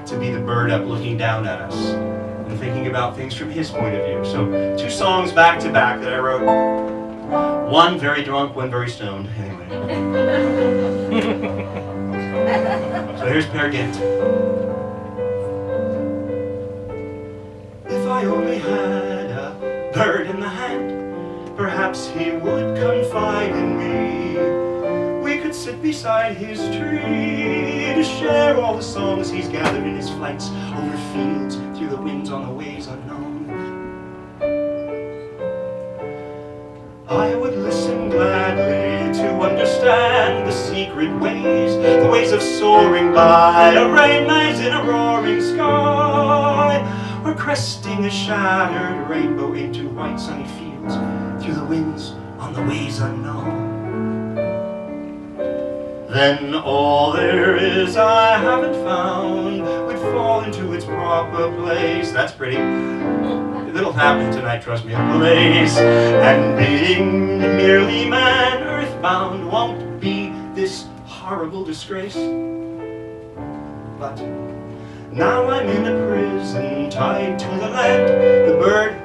to be the bird up looking down at us and thinking about things from his point of view. So 2 songs back to back that I wrote. One very drunk, one very stoned. Anyway. So here's Peer Gynt. If I only had a bird in the hand, perhaps he would confide in me. We could sit beside his tree to share all the songs he's gathered in his flights over fields, through the winds, on the ways unknown. I would listen gladly to understand the secret ways, the ways of soaring by a rain maze in a roaring sky, or cresting a shattered rainbow into white sunny fields, through the winds, on the ways unknown. Then all there is I haven't found would fall into its proper place. That's pretty. It'll happen tonight, trust me, a place. And being merely man earthbound won't be this horrible disgrace. But now I'm in a prison tied to the land, the bird,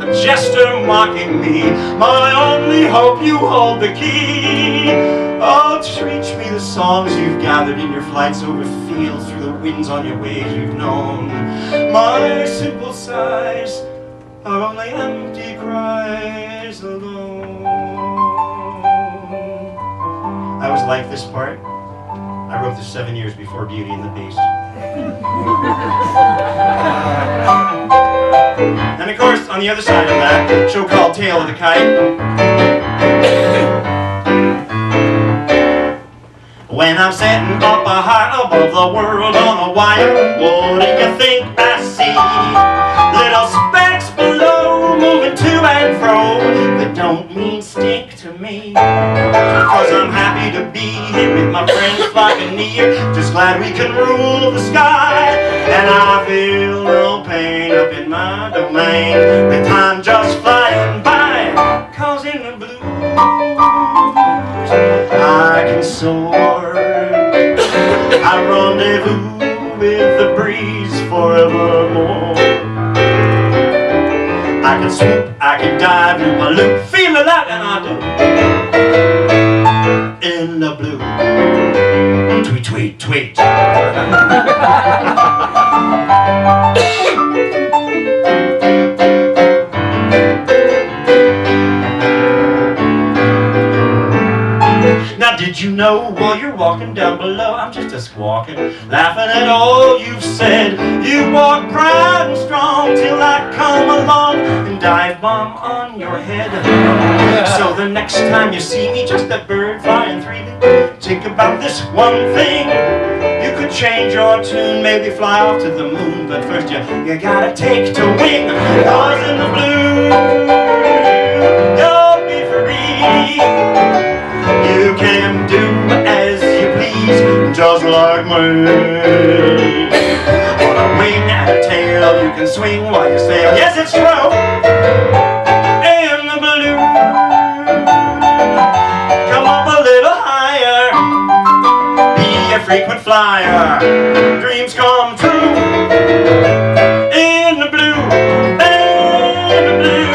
a jester mocking me. My only hope, you hold the key. Oh, teach me the songs you've gathered in your flights over fields, through the winds on your ways you've known. My simple sighs are only empty cries alone. I was like this part. I wrote this 7 years before Beauty and the Beast. And of course, on the other side of that, a show called Tale of the Kite. When I'm sitting up high above the world on a wire, what do you think I see? Little specks below, moving to and fro, that don't mean stink to me. Cause I'm happy to be here with my friends flocking near, just glad we can rule the sky. And I feel no pain up in my domain, with time just flying by. Cause in the blues I can soar, I rendezvous with the breeze forevermore. I can swoop, I can dive, do a loop, feel alive, and I do. In the blue. Tweet, tweet, tweet. Now did you know while you're walking down below, I'm just a squawking, laughing at all you've said. You walk proud and strong till I come along and dive bomb on your head. So the next time you see me, just a bird flying freely, think about this one thing. You could change your tune, maybe fly off to the moon, but first you gotta take to wing. Cause in the blue, you'll be free. You can do as you please, just like me. On a wing and a tail, you can swing while you sail. Yes, it's true. In the blue, come up a little higher, be a frequent flyer, dreams come true. In the blue, in the blue,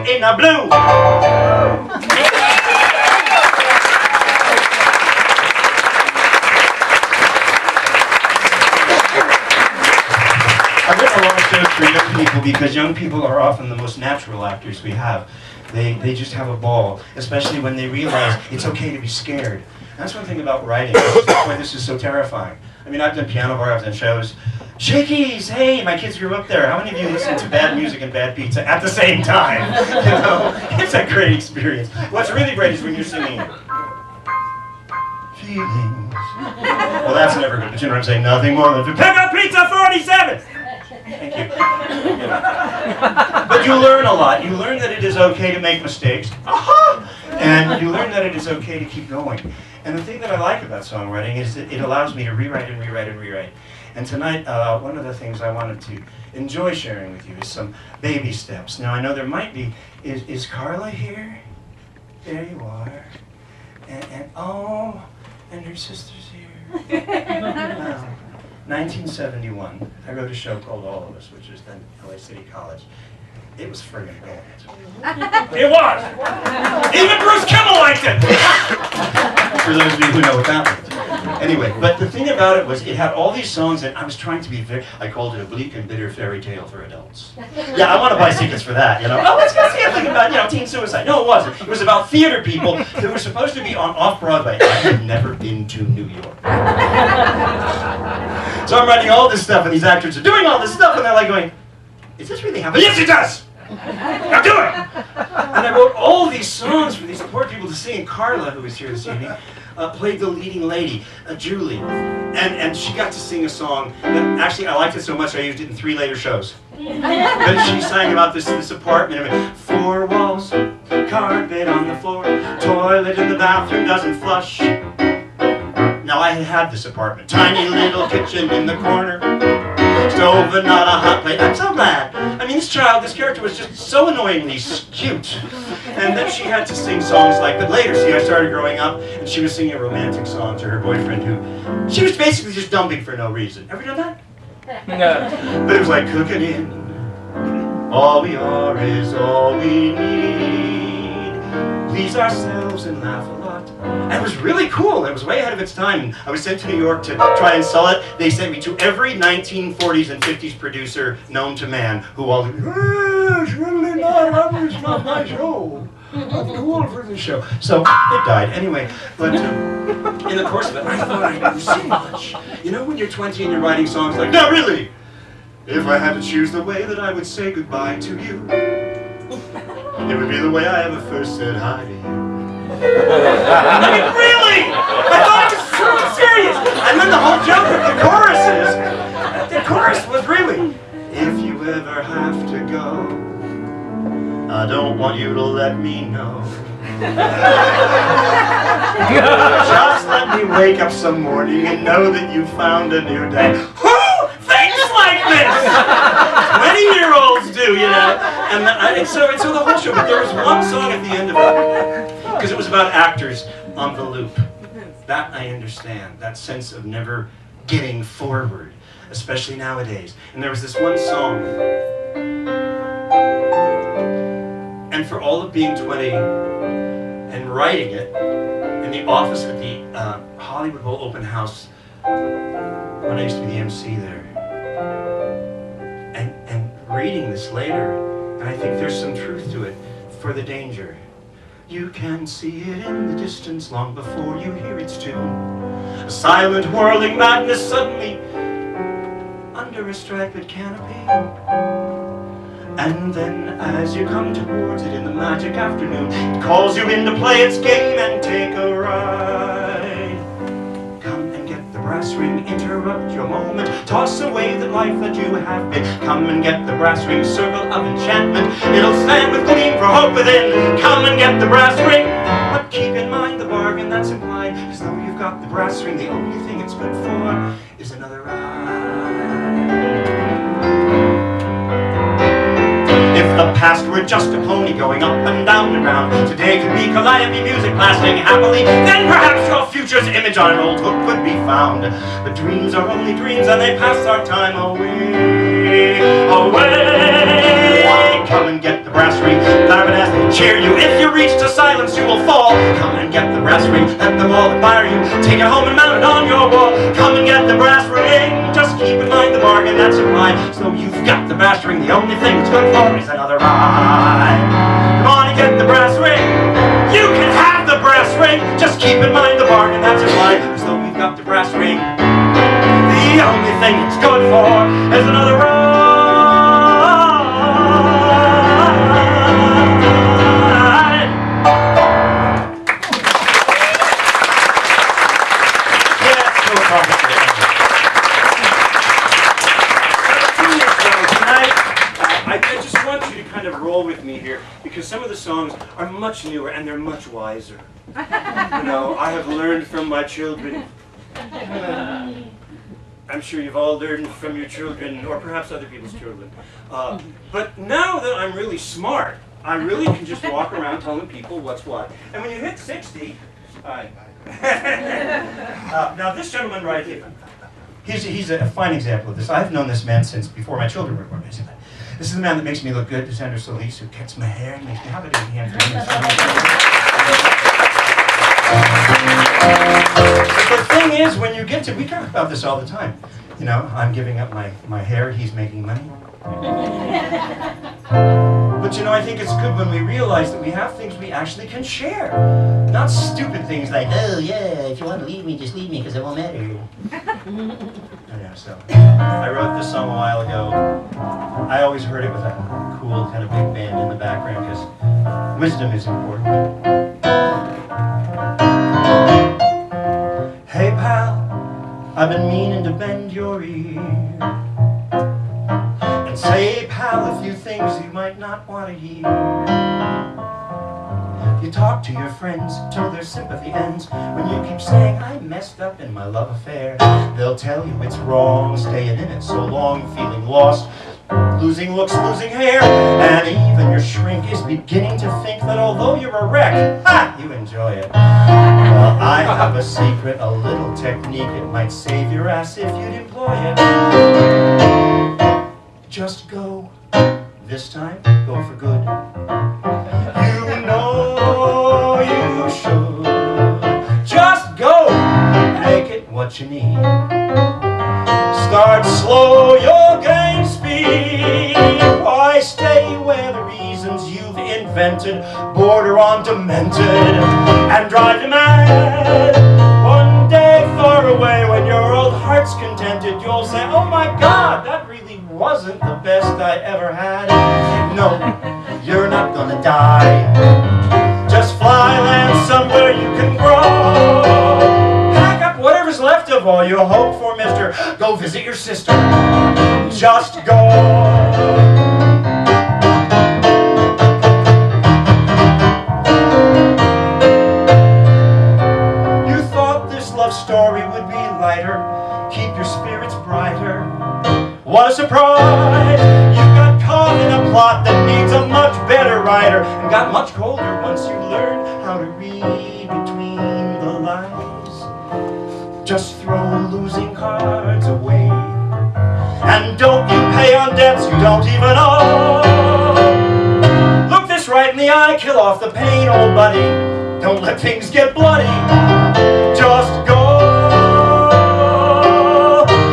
in the blue. I've written a lot of shows for young people because young people are often the most natural actors we have. They just have a ball, especially when they realize it's okay to be scared. And that's one thing about writing. That's why this is so terrifying. I mean, I've done piano bar, I've done shows. Shakies, hey, my kids grew up there. How many of you listen to bad music and bad pizza at the same time? You know, it's a great experience. What's really great is when you're singing feelings. Well, that's never good. But you know what I'm saying? Nothing more than to pick up pizza 47. Thank you. But you learn a lot. You learn that it is okay to make mistakes. Aha! And you learn that it is okay to keep going. And the thing that I like about songwriting is that it allows me to rewrite and rewrite and rewrite. And tonight, one of the things I wanted to enjoy sharing with you is some baby steps. Now, I know there might be, is Carla here? There you are. And oh, and her sister's here. 1971, I wrote a show called All of Us, which was then LA City College. It was friggin' brilliant. It was! Even Bruce Kimmel liked it! For those of you who know what that means. Anyway, but the thing about it was it had all these songs and I was trying to be very, I called it a bleak and bitter fairy tale for adults. Yeah, I want to buy tickets for that, you know. Oh, let's go see a thing about, you know, teen suicide. No, it wasn't. It was about theater people that were supposed to be on off-Broadway. I had never been to New York. So I'm writing all this stuff and these actors are doing all this stuff and they're like going, is this really happening? Yes, it does! Now do it! And I wrote all these songs for these poor people to sing. And Carla, who was here this evening, played the leading lady, Julie. And she got to sing a song that actually I liked it so much I used it in 3 later shows. But she sang about this apartment. 4 walls, carpet on the floor, toilet in the bathroom doesn't flush. Now I had this apartment, tiny little kitchen in the corner, stove and not a hot plate. I'm so glad. I mean, this character was just so annoyingly cute. And then she had to sing songs like that. Later, see, I started growing up, and she was singing a romantic song to her boyfriend who, she was basically just dumping for no reason. Ever done that? No. But it was like cooking in. All we are is all we need. Please ourselves and laugh a lot. And it was really cool. It was way ahead of its time. I was sent to New York to try and sell it. They sent me to every 1940s and 50s producer known to man who all it's really not my show. I'm too old for this show. So it died anyway. But in the course of it, I thought I knew so much. You know when you're 20 and you're writing songs like, no, really, if I had to choose the way that I would say goodbye to you, it would be the way I ever first said hi to you. I mean, really! I thought it was so serious! And then the whole joke of the chorus was really, if you ever have to go, I don't want you to let me know. Just let me wake up some morning and know that you found a new day. Who thinks like this? 20-year-olds do, you know? And so the whole show, but there was one song at the end of it, because it was about actors on the loop. That I understand, that sense of never getting forward, especially nowadays. And there was this one song, and for all of being 20 and writing it in the office at the Hollywood Bowl open house when I used to be the MC there, and reading this later, and I think there's some truth to it, for the danger. You can see it in the distance long before you hear its tune. A silent whirling madness suddenly under a striped canopy. And then as you come towards it in the magic afternoon, it calls you in to play its game and take a ride. Come and get the brass ring, interrupt your moment, toss away the life that you have been. Come and get the brass ring, circle of enchantment, it'll stand with gleam for hope within. Come and get the brass ring, but keep in mind the bargain that's implied. As though you've got the brass ring, the only thing it's good for is another ride. If the past were just a pony going up and down the ground, today could be calliope music blasting happily, then perhaps your future's image on an old hook could be found. But dreams are only dreams and they pass our time away, away. Come and get the brass ring, clarinet as they cheer you. If you reach to silence you will fall. Come and get the brass ring, let them all admire you. Take it home and mount it on your wall. Come and get the brass ring, just keep in mind the bargain that's implied. So you've got the brass ring, the only thing it's good for is another ride. Come on and get the brass ring, you can have the brass ring, just keep in mind the bargain that's implied. So you've got the brass ring, the only thing it's good for is another ride. Roll with me here, because some of the songs are much newer and they're much wiser. You know, I have learned from my children. I'm sure you've all learned from your children, or perhaps other people's children. But now that I'm really smart, I really can just walk around telling people what's what. And when you hit 60, now this gentleman right here, He's a fine example of this. I've known this man since before my children were born, basically. This is the man that makes me look good, Sandra Solis, who cuts my hair and makes me have it in hand. But the thing is, when you get to, we talk about this all the time. You know, I'm giving up my hair, he's making money. But you know, I think it's good when we realize that we have things we actually can share. Not stupid things like, oh yeah, if you want to leave me, just leave me because it won't matter. Yeah, so I wrote this song a while ago. I always heard it with a cool kind of big band in the background because wisdom is important. Hey pal, I've been meaning to bend your ear and say, pal, a few things you might not want to hear. You talk to your friends till their sympathy ends when you keep saying, I messed up in my love affair. They'll tell you it's wrong, staying in it so long, feeling lost, losing looks, losing hair, and even your shrink is beginning to think that although you're a wreck, ha, you enjoy it. Well, I have a secret, a little technique, it might save your ass if you'd employ it. Just go, this time, go for good. You know you should. Just go, make it what you need. Start slow, you'll gain speed. Why stay where the reasons you've invented border on demented and drive you mad? One day far away when your old heart's contented, you'll say, oh my God, that really wasn't the best I ever had. No, you're not gonna die. Just fly, land somewhere you can grow. Pack up whatever's left of all you hope for, mister. Go visit your sister. Just go. You thought this love story would be lighter, keep your spirits brighter. What a surprise! You got caught in a plot that needs a much better writer, and got much colder once you learned how to read between the lines. Just throw losing cards away, and don't you pay on debts you don't even owe. Look this right in the eye, kill off the pain, old buddy. Don't let things get bloody. Just go.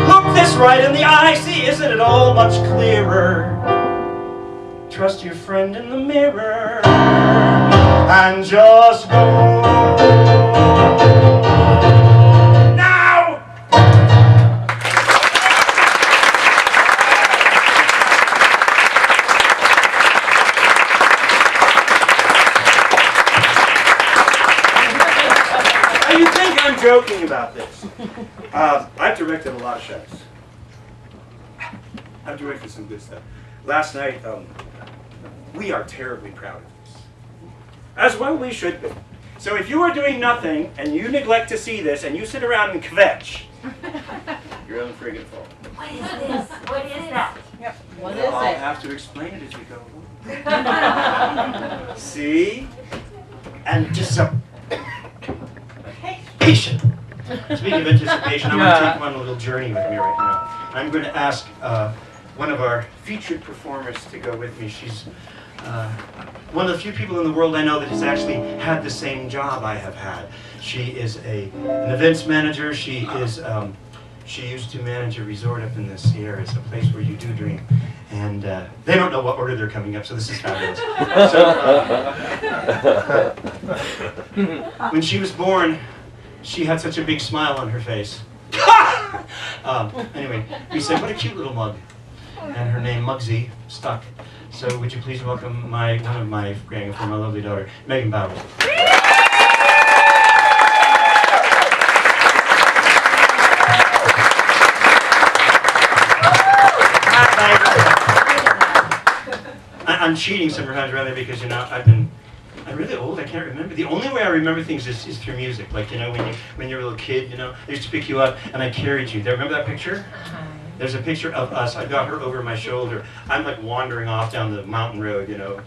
Look this right in the eye, see, isn't it all much clearer? Trust your friend in the mirror and just go. Now! Now you think I'm joking about this. I've directed a lot of shows. I've directed some good stuff. Last night, we are terribly proud of this. As well we should be. So if you are doing nothing, and you neglect to see this, and you sit around and kvetch, you're in friggin' fault. What is this? What is that? Yep. What Well, is I'll it? have to explain it as we go along. See? Anticipation. Speaking of anticipation, I'm going to take you on a little journey with me right now. I'm going to ask one of our featured performers to go with me. She's one of the few people in the world I know that has actually had the same job I have had. She is an events manager. She used to manage a resort up in the Sierra. It's a place where you do drink. And they don't know what order they're coming up, so this is fabulous. So, when she was born, she had such a big smile on her face. Anyway, we said, what a cute little mug. And her name, Muggsy, stuck. So would you please welcome one of my grandchildren, my lovely daughter, Megan Bowers. I'm cheating sometimes rather because, you know, I'm really old, I can't remember. The only way I remember things is through music. Like, you know, when you're a little kid, you know, I used to pick you up and I carried you. Remember that picture? There's a picture of us. I got her over my shoulder. I'm like wandering off down the mountain road, you know.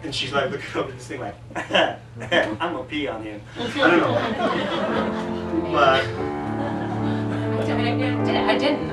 And she's like looking over this thing like, I'm gonna pee on him. I don't know. But I didn't.